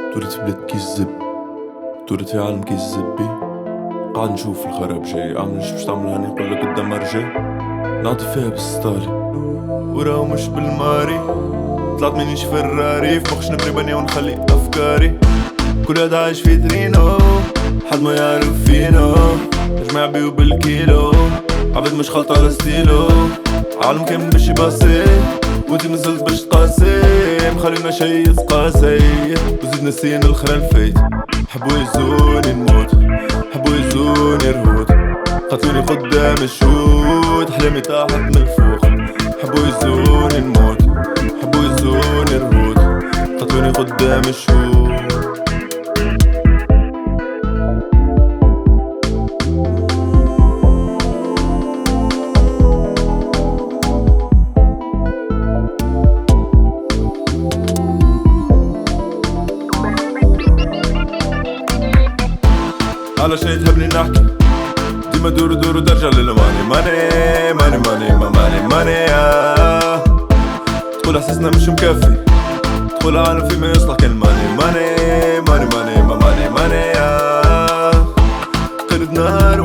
اتولدت في بلاد كيزب، اتولدت في عالم كيزب بي. قاعد نشوف الخراب جاي، عامل باش تعمل هاني يقولك قدام رجاي. نعطي فيها بالسطالي وراو مش بالماري. طلعت منيش فراري في مخش نبري بنية ونخلي افكاري. كل واحد عايش في درينو حد ما يعرف فينا. جماعة بيو بالكيلو عبد مش خلط على ستيلو. عالم كان باش يباصي وانتي نزلت باش تقاسي. مخلينا شي يتقاسي وزيد نسينا الخرا الفايت. حبوا يزوني نموت، حبوا يزوني رهود، قتلوني قدام الشهود، حلمي طاحت من الفوق. حبوا يزوني نموت، حبوا يزوني رهود، قتلوني قدام الشهود. على شي تحبني نحكي ديما دورو دورو درجة للماني. ماني ماني ماني ما ماني ماني تقول احساسنا مش مكفي، تقول عالم في ما يصلح كان ماني. ماني ماني ماني ما ماني ماني قلت نهار